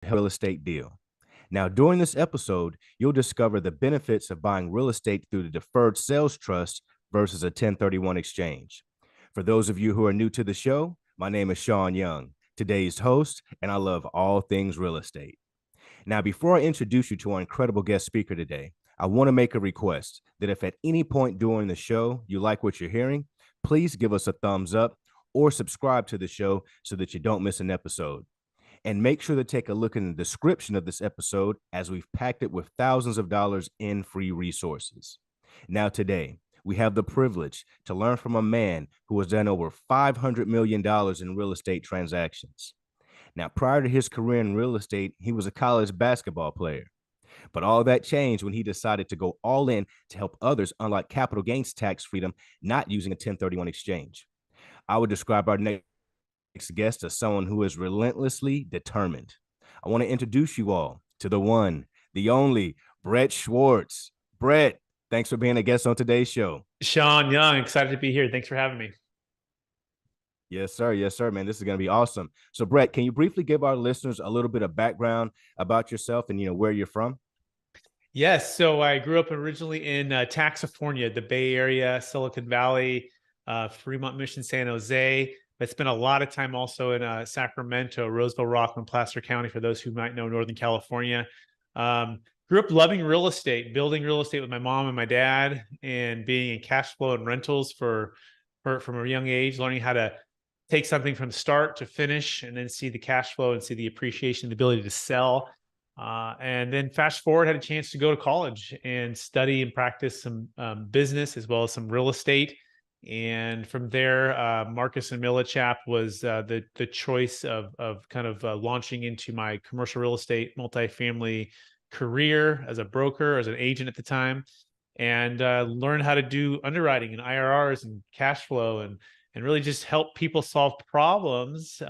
real estate deal. Now, during this episode, you'll discover the benefits of buying real estate through the Deferred Sales Trust versus a 1031 exchange. For those of you who are new to the show, my name is Sean Young, today's host, and I love all things real estate. Now, before I introduce you to our incredible guest speaker today, I want to make a request that if at any point during the show you like what you're hearing, please give us a thumbs up or subscribe to the show so that you don't miss an episode. And make sure to take a look in the description of this episode as we've packed it with thousands of dollars in free resources. Now, today, we have the privilege to learn from a man who has done over $500 million in real estate transactions. Now, prior to his career in real estate, he was a college basketball player. But all that changed when he decided to go all in to help others unlock capital gains tax freedom, not using a 1031 exchange. I would describe our next guest as someone who is relentlessly determined. I want to introduce you all to the one, the only, Brett Swarts. Brett, thanks for being a guest on today's show. Sean Young, excited to be here. Thanks for having me. Yes, sir. Yes, sir, man. This is going to be awesome. So, Brett, can you briefly give our listeners a little bit of background about yourself and, where you're from? Yes. So I grew up originally in Taxifornia, the Bay Area, Silicon Valley, Fremont, Mission, San Jose. But spent a lot of time also in Sacramento, Roseville, Rockland, Placer County, for those who might know Northern California. Grew up loving real estate, building real estate with my mom and my dad, and being in cash flow and rentals from a young age, learning how to take something from start to finish and then see the cash flow and see the appreciation, the ability to sell. And then fast forward, had a chance to go to college and study and practice some business as well as some real estate. And from there, Marcus and Millichap was the choice of kind of launching into my commercial real estate multifamily career as a broker, as an agent at the time, and learn how to do underwriting and IRRs and cash flow and really just help people solve problems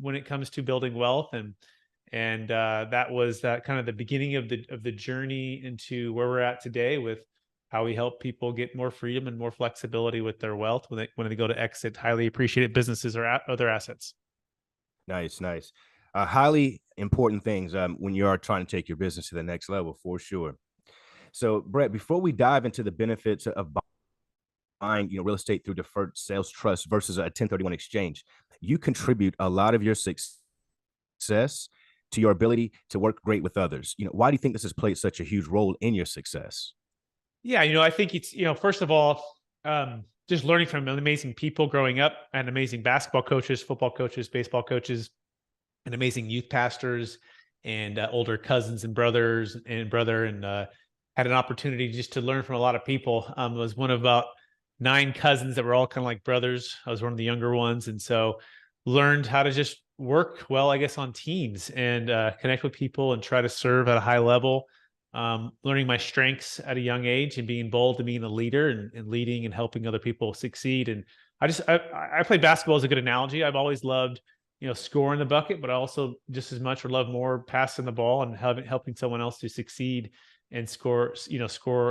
when it comes to building wealth. And that was kind of the beginning of the journey into where we're at today, with how we help people get more freedom and more flexibility with their wealth when they go to exit highly appreciated businesses or other assets. Nice, nice. Highly important things when you are trying to take your business to the next level, for sure. So, Brett, before we dive into the benefits of buying, real estate through deferred sales trust versus a 1031 exchange, you contribute a lot of your success to your ability to work great with others. Why do you think this has played such a huge role in your success? Yeah, I think it's, first of all, just learning from amazing people growing up, and amazing basketball coaches, football coaches, baseball coaches, and amazing youth pastors and older cousins and brothers and had an opportunity just to learn from a lot of people. I was one of about 9 cousins that were all kind of like brothers. I was one of the younger ones. And so learned how to just work well, I guess, on teams and connect with people and try to serve at a high level. Learning my strengths at a young age and being bold and being a leader and leading and helping other people succeed. And I played basketball as a good analogy. I've always loved, scoring the bucket, but I also just as much or love more passing the ball and helping someone else to succeed and score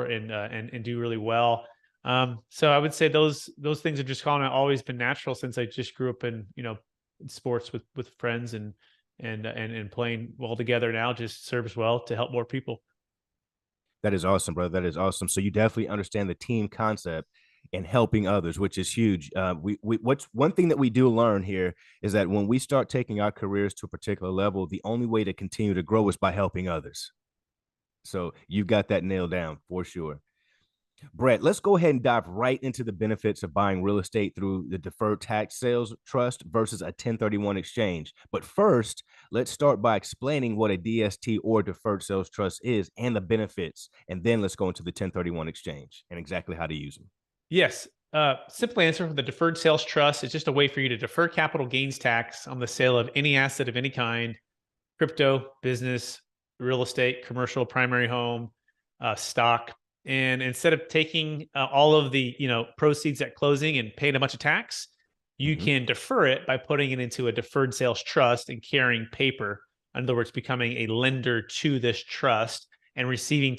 and do really well. So I would say those things have just kind of always been natural since I just grew up in, sports with friends and playing well together. Now just serves well to help more people. That is awesome, brother. That is awesome. So you definitely understand the team concept and helping others, which is huge. What's one thing that we do learn here is that when we start taking our careers to a particular level, the only way to continue to grow is by helping others. So you've got that nailed down for sure. Brett, let's go ahead and dive right into the benefits of buying real estate through the deferred tax sales trust versus a 1031 exchange. But first, let's start by explaining what a DST or deferred sales trust is and the benefits. And then let's go into the 1031 exchange and exactly how to use them. Yes. Simple answer: the deferred sales trust is just a way for you to defer capital gains tax on the sale of any asset of any kind: crypto, business, real estate, commercial, primary home, stock. And instead of taking all of the proceeds at closing and paying a bunch of tax, you can defer it by putting it into a deferred sales trust and carrying paper. In other words, becoming a lender to this trust and receiving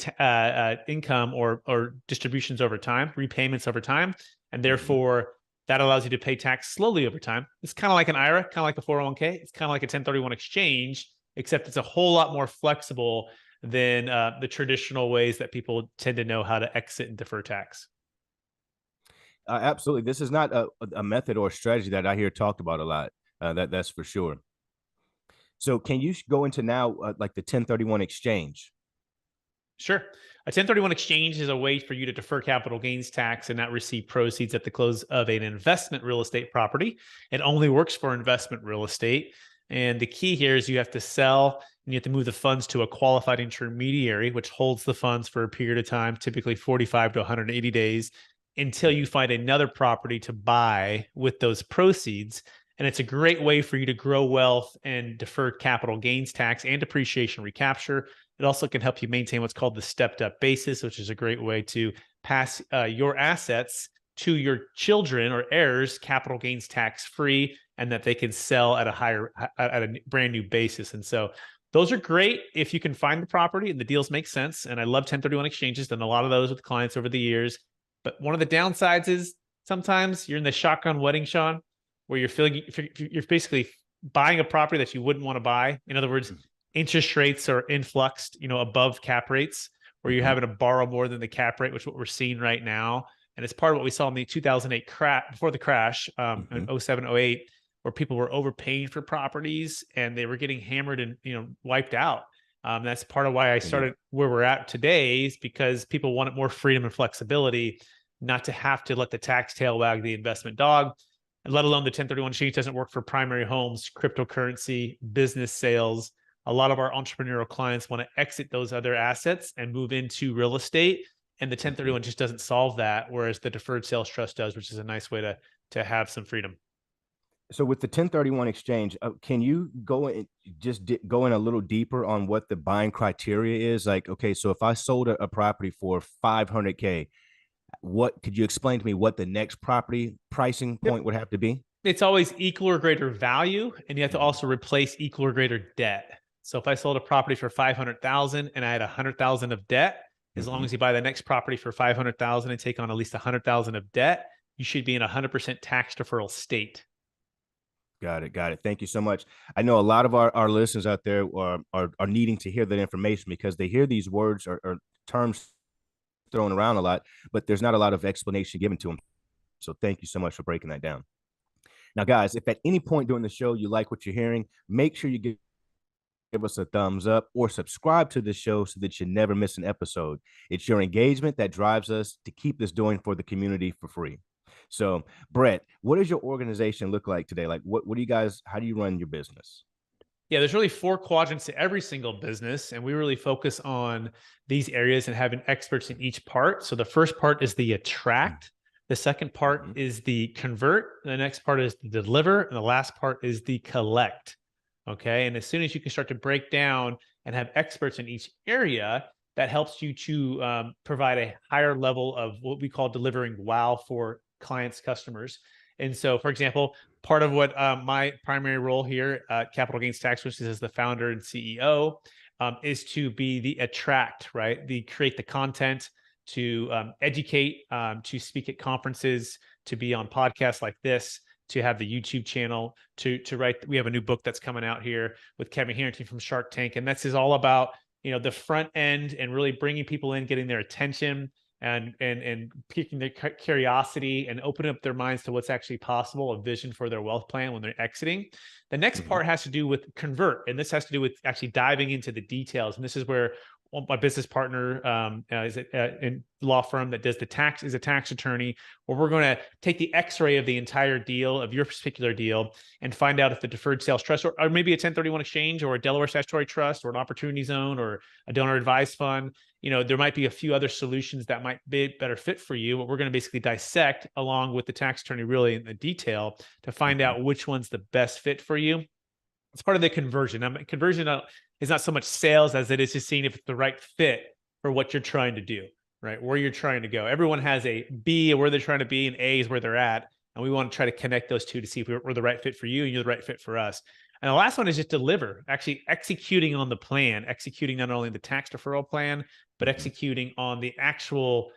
income or distributions over time, repayments over time. And therefore, that allows you to pay tax slowly over time. It's kind of like an IRA, kind of like a 401k. It's kind of like a 1031 exchange, except it's a whole lot more flexible than the traditional ways that people tend to know how to exit and defer tax. Absolutely. This is not a method or a strategy that I hear talked about a lot. That's for sure. So can you go into now like the 1031 exchange? Sure. A 1031 exchange is a way for you to defer capital gains tax and not receive proceeds at the close of an investment real estate property. It only works for investment real estate. And the key here is you have to sell and you have to move the funds to a qualified intermediary, which holds the funds for a period of time, typically 45 to 180 days, until you find another property to buy with those proceeds. And it's a great way for you to grow wealth and defer capital gains tax and depreciation recapture. It also can help you maintain what's called the stepped up basis, which is a great way to pass your assets to your children or heirs capital gains tax free, and that they can sell at a brand new basis. And so those are great if you can find the property and the deals make sense. And I love 1031 exchanges, done a lot of those with clients over the years. But one of the downsides is sometimes you're in the shotgun wedding, Sean, where you're basically buying a property that you wouldn't want to buy. In other words, interest rates are influxed, above cap rates, where you're Mhm. having to borrow more than the cap rate, which is what we're seeing right now. And it's part of what we saw in the 2008 crash, before the crash, in Mhm. 07, 08, where people were overpaying for properties and they were getting hammered and, wiped out. That's part of why I Yeah. started where we're at today, is because people wanted more freedom and flexibility, not to have to let the tax tail wag the investment dog. And let alone the 1031 exchange doesn't work for primary homes, cryptocurrency, business sales. A lot of our entrepreneurial clients want to exit those other assets and move into real estate. And the Mhm. 1031 just doesn't solve that, whereas the deferred sales trust does, which is a nice way to have some freedom. So with the 1031 exchange, can you go in go in a little deeper on what the buying criteria is? Like, okay, so if I sold a property for 500K, what could you explain to me what the next property pricing Yep. point would have to be? It's always equal or greater value, and you have to Mhm. also replace equal or greater debt. So if I sold a property for 500,000 and I had 100,000 of debt, as long Mhm. as you buy the next property for 500,000 and take on at least 100,000 of debt, you should be in 100% tax deferral state. Got it. Got it. Thank you so much. I know a lot of our listeners out there are needing to hear that information because they hear these words or terms thrown around a lot, but there's not a lot of explanation given to them. So thank you so much for breaking that down. Now, guys, if at any point during the show you like what you're hearing, make sure you give us a thumbs up or subscribe to the show so that you never miss an episode. It's your engagement that drives us to keep this doing for the community for free. So, Brett, what does your organization look like today? Like, what do you guys, how do you run your business? Yeah, there's really four quadrants to every single business, and we really focus on these areas and having experts in each part. So the first part is the attract, the second part Mm-hmm. is the convert, the next part is the deliver, and the last part is the collect. Okay, and as soon as you can start to break down and have experts in each area, that helps you to provide a higher level of what we call delivering wow for clients, customers. And so, for example, part of what my primary role here at Capital Gains Tax, which is as the founder and CEO, is to be the attract, right? The create the content, to educate, to speak at conferences, to be on podcasts like this, to have the YouTube channel, to write. We have a new book that's coming out here with Kevin Harrington from Shark Tank, and this is all about the front end and really bringing people in, getting their attention, and piquing their curiosity and opening up their minds to what's actually possible, a vision for their wealth plan when they're exiting. The next Mm-hmm. part has to do with convert, and this has to do with actually diving into the details. And this is where my business partner is in law firm that does the tax, is a tax attorney, where we're going to take the x-ray of the entire deal, of your particular deal, and find out if the deferred sales trust, or maybe a 1031 exchange, or a Delaware statutory trust, or an opportunity zone, or a donor advised fund. There might be a few other solutions that might be better fit for you, but we're going to basically dissect along with the tax attorney really in the detail to find Mm-hmm. out which one's the best fit for you. It's part of the conversion. Conversion is not so much sales as it is just seeing if it's the right fit for what you're trying to do, right? Where you're trying to go. Everyone has a B, where they're trying to be, and A is where they're at. And we want to try to connect those two to see if we're the right fit for you and you're the right fit for us. And the last one is just deliver, actually executing on the plan, executing not only the tax deferral plan, but Mm-hmm. executing on the actual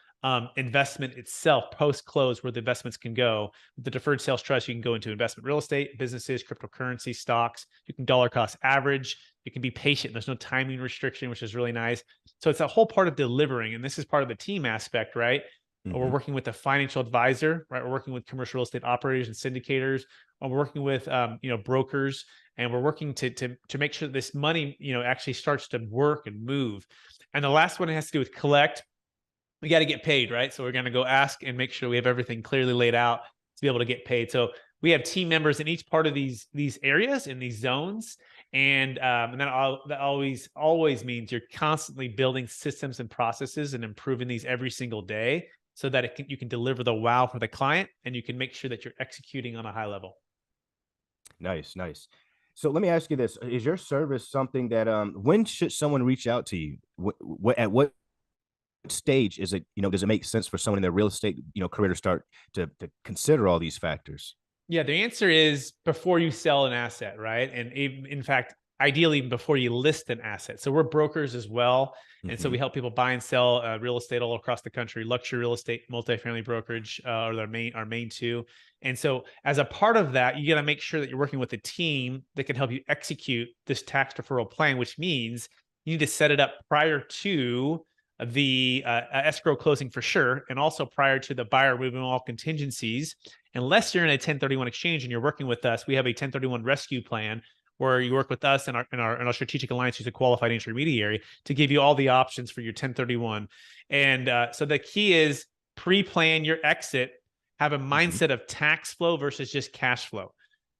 investment itself post close, where the investments can go. With the deferred sales trust, you can go into investment real estate, businesses, cryptocurrency, stocks. You can dollar cost average. You can be patient. There's no timing restriction, which is really nice. So it's a whole part of delivering. And this is part of the team aspect, right? We're Hmm. working with a financial advisor, right? We're working with commercial real estate operators and syndicators. Or we're working with, brokers, and we're working to make sure that this money, actually starts to work and move. And the last one has to do with collect. We got to get paid, right? So we're going to go ask and make sure we have everything clearly laid out to be able to get paid. So we have team members in each part of these areas, in these zones, and that always means you're constantly building systems and processes and improving these every single day, so that you can deliver the wow for the client, and you can make sure that you're executing on a high level. Nice, nice. So let me ask you this: is your service something that when should someone reach out to you? At what stage is it? Does it make sense for someone in their real estate career to start to consider all these factors? Yeah, the answer is before you sell an asset, right? And in fact, ideally before you list an asset. So we're brokers as well, and so Hmm. we help people buy and sell real estate all across the country. Luxury real estate, multifamily brokerage are our main two. And so as a part of that, you got to make sure that you're working with a team that can help you execute this tax deferral plan, which means you need to set it up prior to the escrow closing for sure, and also prior to the buyer removing all contingencies. Unless you're in a 1031 exchange and you're working with us, we have a 1031 rescue plan where you work with us and our strategic alliance, who's a qualified intermediary, to give you all the options for your 1031. And so the key is pre-plan your exit, have a Hmm. mindset of tax flow versus just cash flow.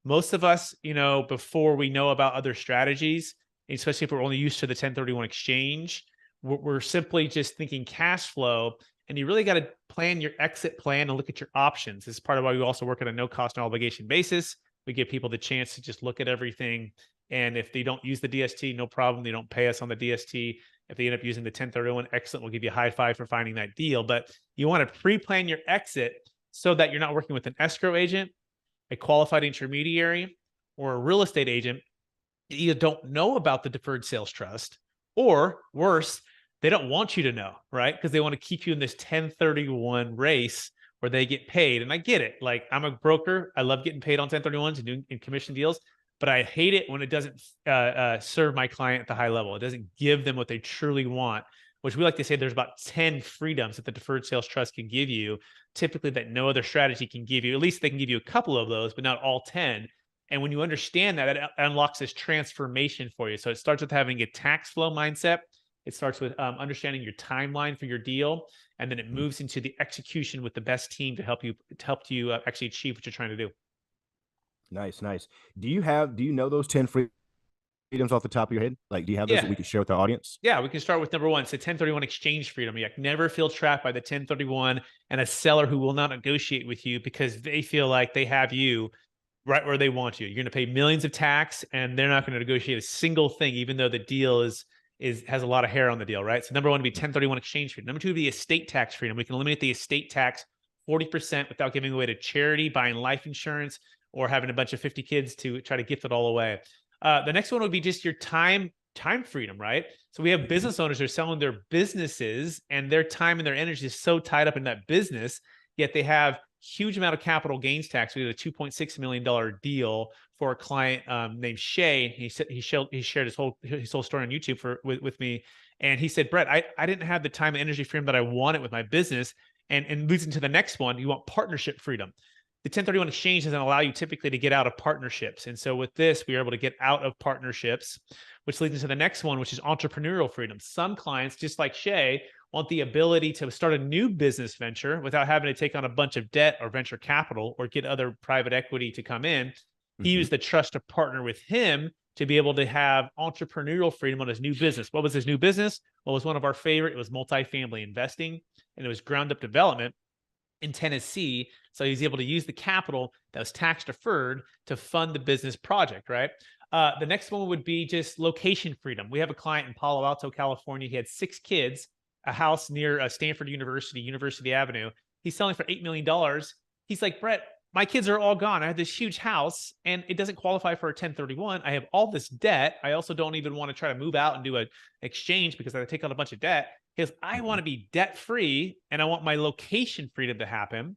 Most of us, before we know about other strategies, especially if we're only used to the 1031 exchange, we're simply just thinking cash flow, and you really got to plan your exit plan and look at your options. This is part of why we also work on a no cost, no obligation basis. We give people the chance to just look at everything. And if they don't use the DST, no problem. They don't pay us on the DST. If they end up using the 1031, excellent. We'll give you a high five for finding that deal. But you want to pre plan your exit so that you're not working with an escrow agent, a qualified intermediary, or a real estate agent. You either don't know about the deferred sales trust, or worse, they don't want you to know, right? Because they want to keep you in this 1031 race where they get paid. And I get it. Like, I'm a broker. I love getting paid on 1031s and doing in commission deals, but I hate it when it doesn't serve my client at the high level. It doesn't give them what they truly want, which we like to say there's about 10 freedoms that the deferred sales trust can give you, typically that no other strategy can give you. At least they can give you a couple of those, but not all 10. And when you understand that, it unlocks this transformation for you. So it starts with having a tax flow mindset. It starts with understanding your timeline for your deal, and then it moves into the execution with the best team to help you actually achieve what you're trying to do. Nice, nice. Do you know those 10 freedoms off the top of your head? Like, do you have those that Yeah, we could share with our audience? yeah. We can start with number one. It's a 1031 exchange freedom. You never feel trapped by the 1031 and a seller who will not negotiate with you because they feel like they have you right where they want you. You're going to pay millions of tax, and they're not going to negotiate a single thing, even though the deal has a lot of hair on the deal, right? So number one would be 1031 exchange freedom. Number two would be estate tax freedom. We can eliminate the estate tax 40% without giving away to charity, buying life insurance, or having a bunch of 50 kids to try to gift it all away. The next one would be just your time freedom, right? So we have Mhm. business owners who are selling their businesses, and their time and their energy is so tied up in that business, yet they have huge amount of capital gains tax. We did a $2.6 million deal for a client named Shay. He shared his whole story on YouTube with me, and he said, Brett, I didn't have the time and energy freedom that I wanted with my business, and leads into the next one. You want partnership freedom. The 1031 exchange doesn't allow you typically to get out of partnerships, and so with this, we are able to get out of partnerships, which leads into the next one, which is entrepreneurial freedom. Some clients, just like Shay, want the ability to start a new business venture without having to take on a bunch of debt or venture capital or get other private equity to come in. He Mhm. used the trust to partner with him to be able to have entrepreneurial freedom on his new business. What was his new business? Well, it was one of our favorite. It was multifamily investing, and it was ground up development in Tennessee. So he's able to use the capital that was tax deferred to fund the business project, right? The next one would be just location freedom. We have a client in Palo Alto, California. He had 6 kids, a house near Stanford University, University Avenue. He's selling for $8 million. He's like, Brett, my kids are all gone. I have this huge house and it doesn't qualify for a 1031. I have all this debt. I also don't even want to try to move out and do an exchange because I take on a bunch of debt. Because I want Mhm. to be debt free and I want my location freedom to happen.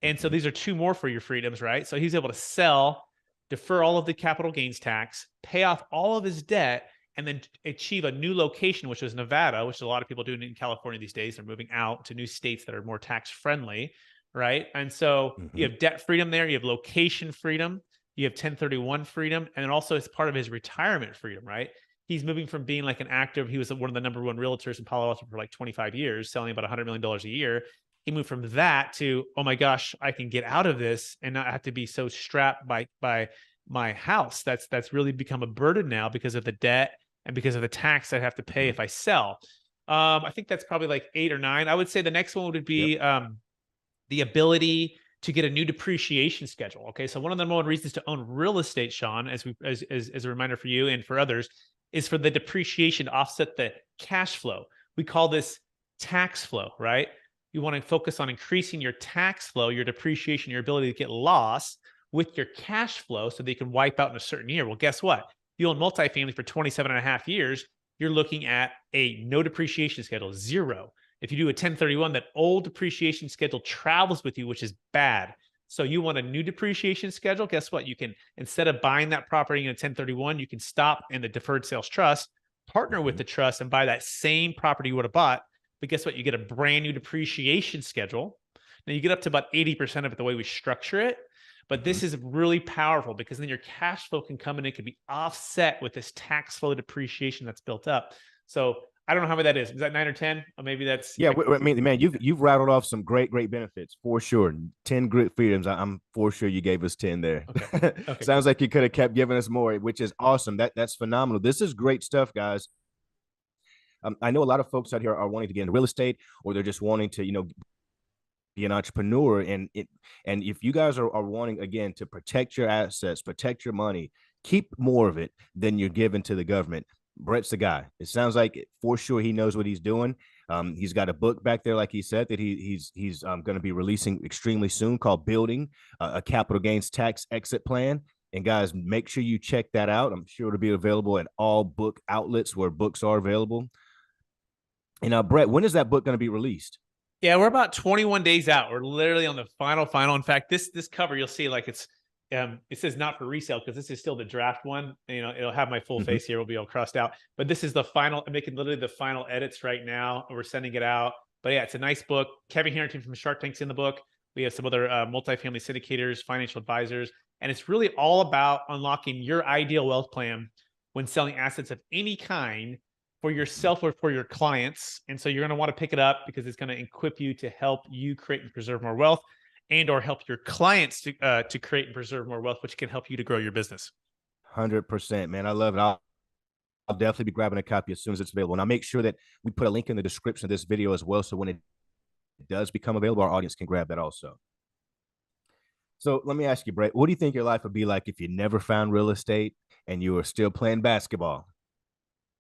And so Mhm. these are two more for your freedoms, right? So he's able to sell defer all of the capital gains tax, pay off all of his debt, and then achieve a new location, which was Nevada, which a lot of people do in California these days. They're moving out to new states that are more tax friendly, right? And so you Mhm. have debt freedom there, you have location freedom, you have 1031 freedom, and then also it's part of his retirement freedom, right? He's moving from being like an active, he was one of the number one realtors in Palo Alto for like 25 years, selling about $100 million a year. He moved from that to, oh my gosh, I can get out of this and not have to be so strapped by my house. That's really become a burden now because of the debt and because of the tax I have to pay Mhm. if I sell. I think that's probably like 8 or 9. I would say the next one would Yep. be the ability to get a new depreciation schedule. Okay, so one of the number one reasons to own real estate, Sean, as a reminder for you and for others, is for the depreciation to offset the cash flow. We call this tax flow, right? You want to focus on increasing your tax flow, your depreciation, your ability to get loss with your cash flow so they can wipe out in a certain year. Well, guess what? You own multifamily for 27 and a half years, you're looking at a no depreciation schedule, zero. If you do a 1031, that old depreciation schedule travels with you, which is bad. So you want a new depreciation schedule? Guess what? You can, instead of buying that property in a 1031, you can stop in the deferred sales trust, partner with Mhm. the trust, and buy that same property you would have bought. But guess what? You get a brand new depreciation schedule. Now you get up to about 80% of it the way we structure it. But Mhm. this is really powerful because then your cash flow can come in and it can be offset with this tax flow depreciation that's built up. So I don't know how many that is. Is that 9 or 10? Or maybe that's Yeah, I mean, man, you've rattled off some great benefits for sure. 10 great freedoms. I'm for sure you gave us 10 there. okay. Okay, Sounds cool. like you could have kept giving us more, which is awesome. That's phenomenal. This is great stuff, guys. I know a lot of folks out here are wanting to get into real estate, or they're just wanting to, be an entrepreneur. And if you guys are wanting again to protect your assets, protect your money, keep more of it than you're giving to the government. Brett's the guy. It sounds like for sure he knows what he's doing. He's got a book back there, like he said, that he's going to be releasing extremely soon, called "Building a Capital Gains Tax Exit Plan." And guys, make sure you check that out. I'm sure it'll be available at all book outlets where books are available. And Brett, when is that book going to be released? Yeah, we're about 21 days out. We're literally on the final. In fact, this cover you'll see like it says not for resale because this is still the draft one. You know, it'll have my full Mhm. face here. Will be all crossed out. But this is the final. I'm making literally the final edits right now. We're sending it out. But yeah, it's a nice book. Kevin Harrington from Shark Tank's in the book. We have some other multifamily syndicators, financial advisors, and it's really all about unlocking your ideal wealth plan when selling assets of any kind for Mhm. yourself or for your clients. And so you're going to want to pick it up because it's going to equip you to help you create and preserve more wealth and or help your clients to create and preserve more wealth, which can help you to grow your business. 100%, man. I love it. I'll definitely be grabbing a copy as soon as it's available. And I'll make sure that we put a link in the description of this video as well. So when it does become available, our audience can grab that also. So let me ask you, Brett, what do you think your life would be like if you never found real estate and you were still playing basketball?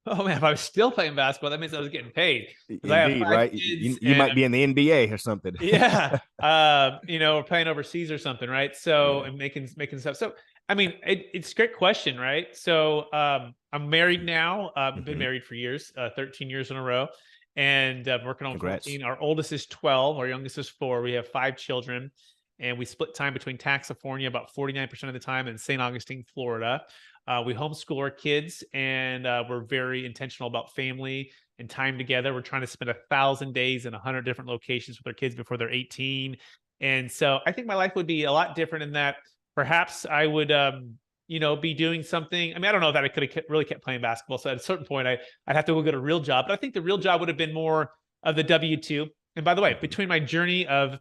Oh man, if I was still playing basketball, that means I was getting paid because I have Indeed, five right? kids You and might be in the NBA or something. yeah, we're playing overseas or something, right? So Yeah, and making stuff. So I mean, it's a great question, right? So I'm married now. Been hmm. married for years, 13 years in a row, and working on Congrats. 14. Our oldest is 12. Our youngest is 4. We have 5 children, and we split time between Taxifornia about 49% of the time and St. Augustine, Florida. We homeschool our kids, and we're very intentional about family and time together. We're trying to spend 1,000 days in 100 different locations with our kids before they're 18. And so I think my life would be a lot different in that perhaps I would, be doing something. I mean, I don't know that I could have really kept playing basketball. So at a certain point, I'd have to go get a real job. But I think the real job would have been more of the W-2. And by the way, Hmm. between my journey of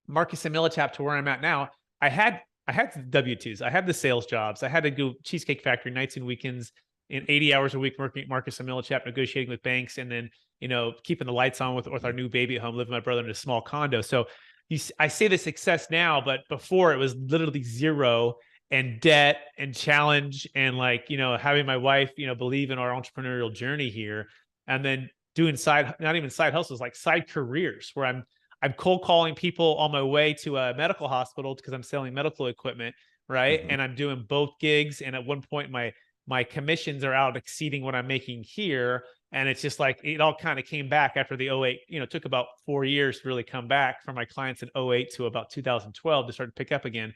Marcus and Millichap to where I'm at now, I had the W-2s. I had the sales jobs. I had to go Cheesecake Factory nights and weekends in 80 hours a week working at Marcus and Millichap, negotiating with banks, and then, keeping the lights on with our new baby at home, living with my brother in a small condo. So I say the success now, but before it was literally zero and debt and challenge and like, having my wife, believe in our entrepreneurial journey here. And then doing not even side hustles, like side careers where I'm cold calling people on my way to a medical hospital because I'm selling medical equipment, right? Hmm. And I'm doing both gigs. And at one point, my commissions are out exceeding what I'm making here. And it's just like it all kind of came back after the '08. It took about 4 years to really come back from my clients in '08 to about 2012 to start to pick up again.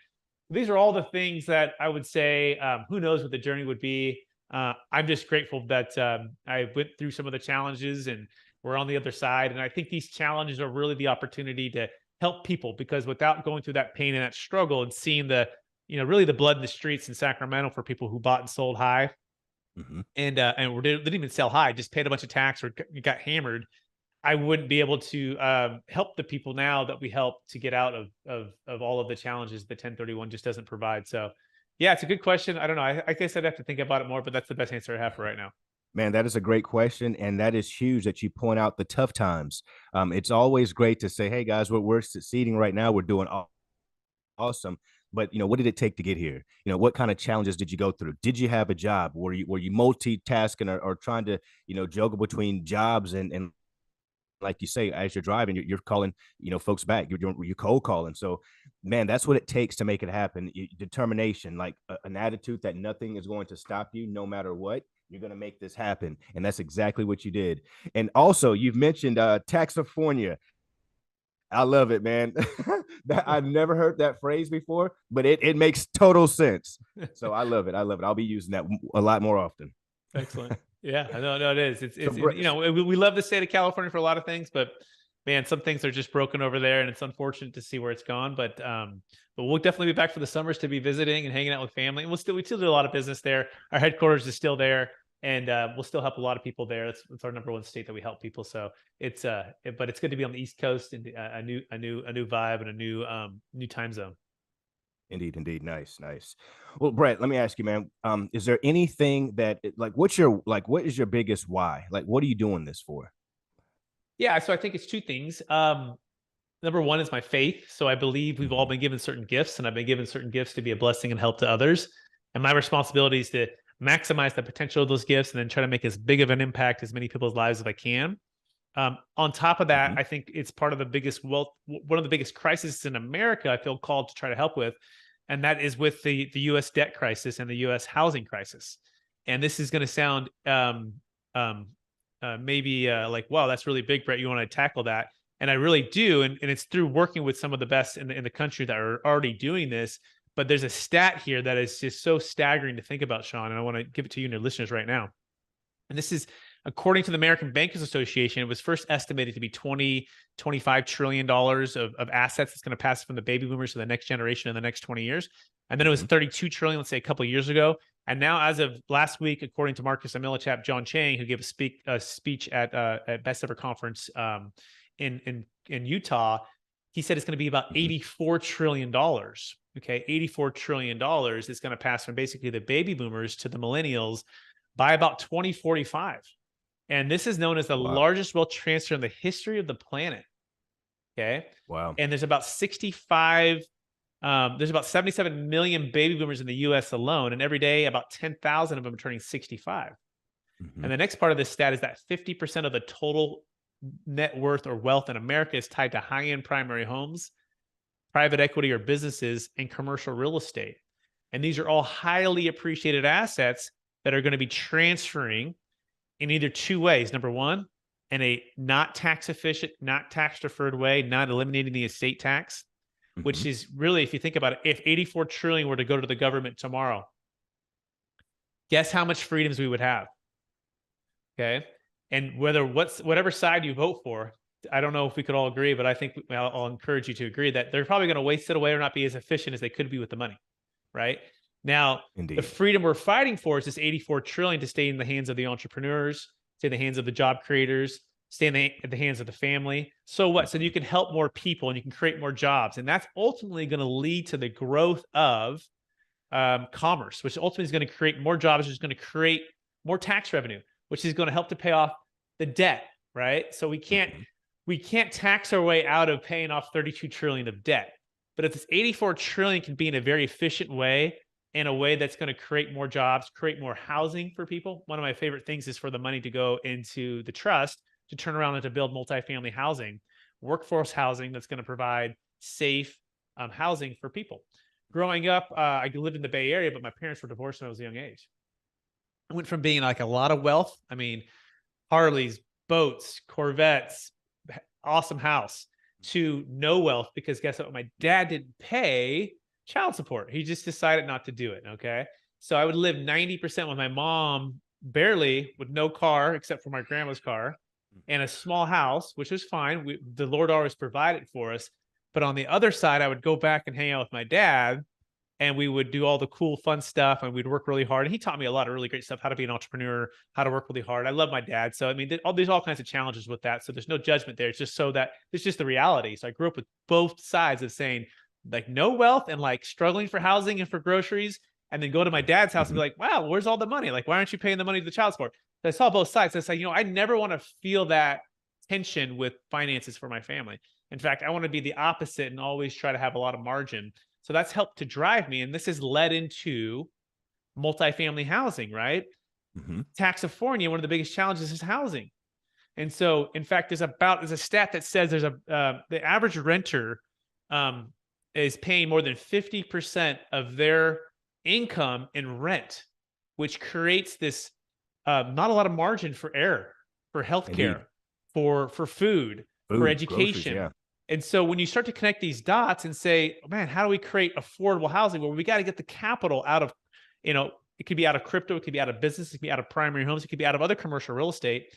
These are all the things that I would say, who knows what the journey would be. I'm just grateful that I went through some of the challenges and we're on the other side. And I think these challenges are really the opportunity to help people, because without going through that pain and that struggle and seeing the, really the blood in the streets in Sacramento for people who bought and sold high Hmm. and didn't even sell high, just paid a bunch of tax or got hammered, I wouldn't be able to help the people now that we help to get out of all of the challenges that 1031 just doesn't provide. So, yeah, it's a good question. I don't know. I guess I'd have to think about it more, but that's the best answer I have for right now. Man, that is a great question, and that is huge that you point out the tough times. It's always great to say, "Hey guys, we're succeeding right now. We're doing awesome." But what did it take to get here? What kind of challenges did you go through? Did you have a job? Were you multitasking or trying to juggle between jobs and like you say, as you're driving, you're calling, folks back. You're cold calling. So, man, that's what it takes to make it happen. Determination, like an attitude that nothing is going to stop you, no matter what. You're going to make this happen, and that's exactly what you did. And also, you've mentioned Taxifornia. I love it, man. I've never heard that phrase before, but it makes total sense. So I love it. I love it. I'll be using that a lot more often. Excellent. Yeah, no, it is. So, We love the state of California for a lot of things, but man, some things are just broken over there, and it's unfortunate to see where it's gone. But we'll definitely be back for the summers to be visiting and hanging out with family. And we still do a lot of business there. Our headquarters is still there, and we'll still help a lot of people there. That's our number one state that we help people. So but it's good to be on the East Coast and a new vibe and a new time zone. indeed, indeed. Nice, nice. Well, Brett, let me ask you, man. Is there anything that what is your biggest why? Like, what are you doing this for? Yeah, so I think it's two things. Number one is my faith. So I believe we've all Mhm. been given certain gifts, and I've been given certain gifts to be a blessing and help to others. And my responsibility is to maximize the potential of those gifts and then try to make as big of an impact as many people's lives as I can. On top of that, Mhm. I think it's part of the biggest one of the biggest crises in America. I feel called to try to help with, and that is with the U.S. debt crisis and the U.S. housing crisis. And this is going to sound um, maybe like, wow, that's really big, Brett. You want to tackle that? And I really do. And it's through working with some of the best in the country that are already doing this. But there's a stat here that is just so staggering to think about, Sean. And I want to give it to you and your listeners right now. And this is according to the American Bankers Association. It was first estimated to be $25 trillion of assets that's going to pass from the baby boomers to the next generation in the next 20 years. And then it was Mhm. 32 trillion, let's say a couple of years ago. And now, as of last week, according to Marcus Amilachap, John Chang, who gave a speech at Best Ever Conference in Utah, he said it's going to be about Mhm. $84 trillion. Okay, $84 trillion is going to pass from basically the baby boomers to the millennials by about 2045. And this is known as the Wow. largest wealth transfer in the history of the planet. Okay. Wow. And there's about 77 million baby boomers in the US alone. And every day, about 10,000 of them are turning 65. Mhm. And the next part of this stat is that 50% of the total net worth or wealth in America is tied to high end primary homes, private equity or businesses, and commercial real estate. And these are all highly appreciated assets that are going to be transferring in either two ways. Number one, in a not tax efficient, not tax deferred way, not eliminating the estate tax, which Mhm. is really, if you think about it, if 84 trillion were to go to the government tomorrow, guess how much freedoms we would have. Okay. And whatever side you vote for, I don't know if we could all agree, but I think I'll encourage you to agree that they're probably going to waste it away or not be as efficient as they could be with the money. Right now, the Indeed. freedom we're fighting for is this 84 trillion to stay in the hands of the entrepreneurs, stay in the hands of the job creators, stay in the hands of the family. So what? So you Mhm. can help more people and you can create more jobs. And that's ultimately going to lead to the growth of commerce, which ultimately is going to create more jobs, which is going to create more tax revenue, which is going to help to pay off the debt, right? So Mhm. we can't tax our way out of paying off 32 trillion of debt. But if this 84 trillion can be in a very efficient way, in a way that's going to create more jobs, create more housing for people. One of my favorite things is for the money to go into the trust to turn around and to build multifamily housing, workforce housing that's going to provide safe housing for people. Growing up, I lived in the Bay Area, but my parents were divorced when I was a young age. I went from being like a lot of wealth. I mean, Harleys, boats, Corvettes, awesome house, to no wealth because guess what? My dad didn't pay Child support. He just decided not to do it. Okay. So I would live 90% with my mom, barely, with no car except for my grandma's car, and a small house, which was fine. The Lord always provided for us. But on the other side, I would go back and hang out with my dad, and we would do all the cool, fun stuff, and we'd work really hard. And he taught me a lot of really great stuff: how to be an entrepreneur, how to work really hard. I love my dad. So, I mean, there's all kinds of challenges with that. So there's no judgment there. It's just so that it's just the reality. So I grew up with both sides of saying, like, no wealth and like struggling for housing and for groceries, and then go to my dad's house and be like, wow, where's all the money? Like, why aren't you paying the money to the child support? So I saw both sides. I said, I never want to feel that tension with finances for my family. In fact, I want to be the opposite and always try to have a lot of margin. So that's helped to drive me. And this has led into multifamily housing, right? Taxifornia, one of the biggest challenges is housing. And so, in fact, there's a stat that says the average renter is paying more than 50% of their income in rent, which creates this not a lot of margin for error, for healthcare, for food, for education. Groceries, yeah. And so when you start to connect these dots and say, oh, man, how do we create affordable housing? Well, we got to get the capital out of, it could be out of crypto, it could be out of business, it could be out of primary homes, it could be out of other commercial real estate,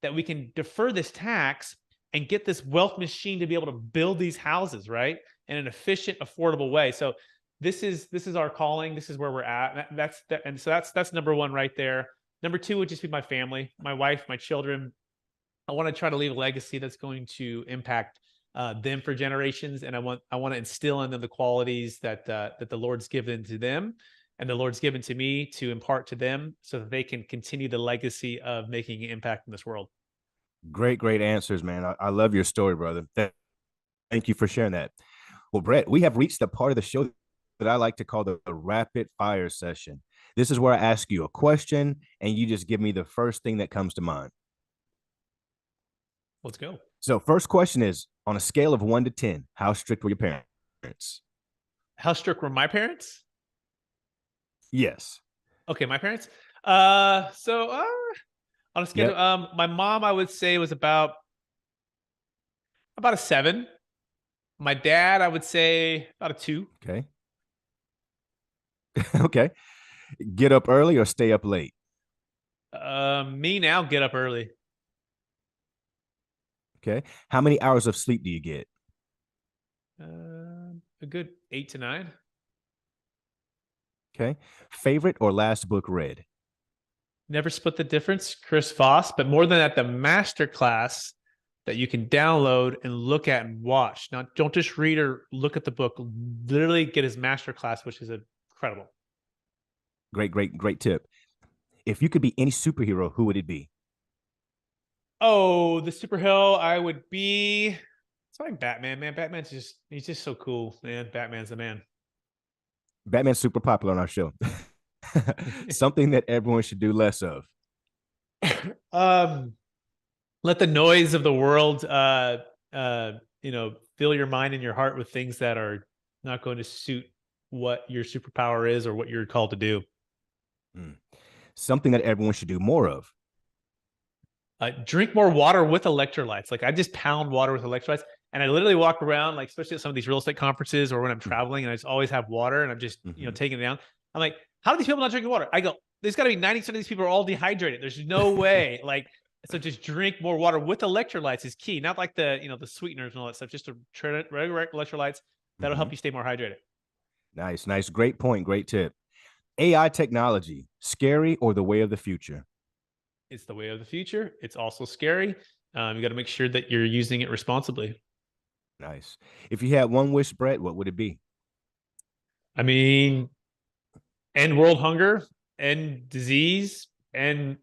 that we can defer this tax and get this wealth machine to be able to build these houses, right? In an efficient, affordable way. So this is our calling. This is where we're at. And so that's number one right there. Number two would just be my family, my wife, my children. I want to try to leave a legacy that's going to impact them for generations, and I want to instill in them the qualities that the Lord's given to them, and the Lord's given to me to impart to them, so that they can continue the legacy of making an impact in this world. Great answers, man. I love your story, brother. Thank you for sharing that. Well, Brett, we have reached the part of the show that I like to call the rapid fire session. This is where I ask you a question and you just give me the first thing that comes to mind. Let's go. So first question is, on a scale of 1 to 10, how strict were your parents? How strict were my parents? Yes. Okay, my parents. On a scale, my mom, I would say, was about a 7. My dad, I would say about a 2. Okay. Okay. Get up early or stay up late? Me now, get up early. Okay. How many hours of sleep do you get? A good 8 to 9. Okay. Favorite or last book read? Never Split the Difference, Chris Voss. But more than that, the master class that you can download and look at and watch. Now, don't just read or look at the book. Literally get his master class, which is incredible. Great tip. If you could be any superhero, who would it be? Oh, the superhero I would be. It's like Batman, man. He's just so cool, man. Batman's the man. Batman's super popular on our show. Something that everyone should do less of. Let the noise of the world, fill your mind and your heart with things that are not going to suit what your superpower is or what you're called to do. Something that everyone should do more of. Drink more water with electrolytes. Like, I just pound water with electrolytes, and I literally walk around, like, especially at some of these real estate conferences or when I'm traveling, and I just always have water, and I'm just, taking it down. I'm like, how do these people not drinking water? I go, there's got to be 90% of these people are all dehydrated. There's no way. So just drink more water with electrolytes is key. Not like the sweeteners and all that stuff. Just regular electrolytes. That'll help you stay more hydrated. Nice. Great point. Great tip. AI technology, scary or the way of the future? It's the way of the future. It's also scary. You got to make sure that you're using it responsibly. Nice. If you had one wish, Brett, what would it be? I mean, end world hunger, end disease, and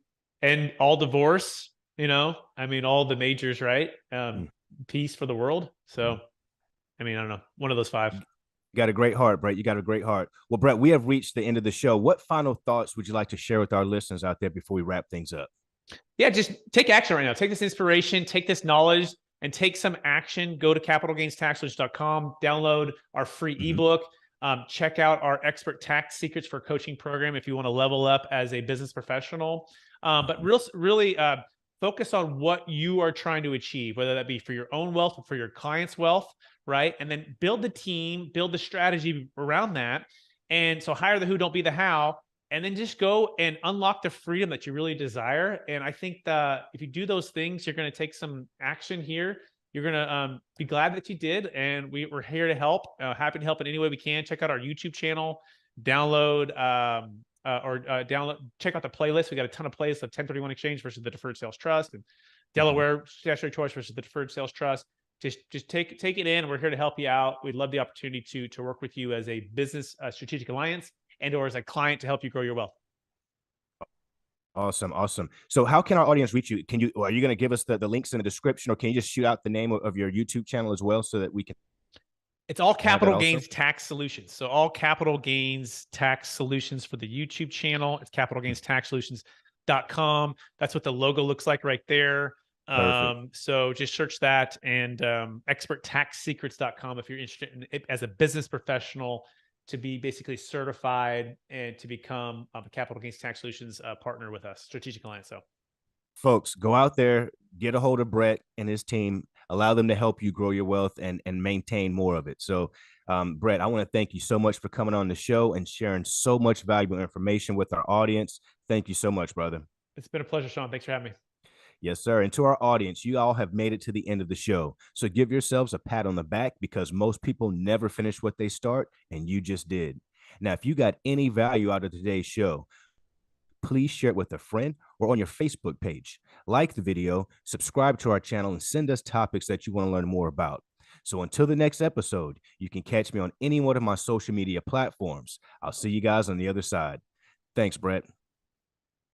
all divorce. All the majors, right? Peace for the world. So, I don't know. One of those 5. You got a great heart, Brett. You got a great heart. Well, Brett, we have reached the end of the show. What final thoughts would you like to share with our listeners out there before we wrap things up? Yeah, just take action right now. Take this inspiration, take this knowledge, and take some action. Go to capitalgainstaxlers.com, download our free ebook. Check out our expert tax secrets for coaching program if you want to level up as a business professional. But really, focus on what you are trying to achieve, whether that be for your own wealth or for your client's wealth, right? And then build the team, build the strategy around that. And so hire the who, don't be the how, and then just go and unlock the freedom that you really desire. And I think that if you do those things, you're going to take some action here. You're going to be glad that you did. And we're here to help, happy to help in any way we can. Check out our YouTube channel, download check out the playlist. We got a ton of playlists of 1031 exchange versus the Deferred Sales Trust, and Delaware statutory choice versus the Deferred Sales Trust. Just take it in. We're here to help you out. We'd love the opportunity to work with you as a business strategic alliance and or as a client to help you grow your wealth. Awesome. Awesome. So how can our audience reach you? Are you going to give us the links in the description, or can you just shoot out the name of your YouTube channel as well so that we can? It's all capital gains tax solutions. So all capital gains tax solutions for the YouTube channel. It's capitalgainstaxsolutions.com. That's what the logo looks like right there. So just search that, and experttaxsecrets.com if you're interested in it as a business professional to be basically certified and to become a capital gains tax solutions partner with us, strategic alliance. So folks, go out there, get a hold of Brett and his team, allow them to help you grow your wealth and maintain more of it. So Brett, I want to thank you so much for coming on the show and sharing so much valuable information with our audience. Thank you so much, brother. It's been a pleasure, Sean. Thanks for having me. Yes, sir. And to our audience, you all have made it to the end of the show. So give yourselves a pat on the back, because most people never finish what they start, and you just did. Now, if you got any value out of today's show, please share it with a friend or on your Facebook page. Like the video, subscribe to our channel, and send us topics that you want to learn more about. So until the next episode, you can catch me on any one of my social media platforms. I'll see you guys on the other side. Thanks, Brett.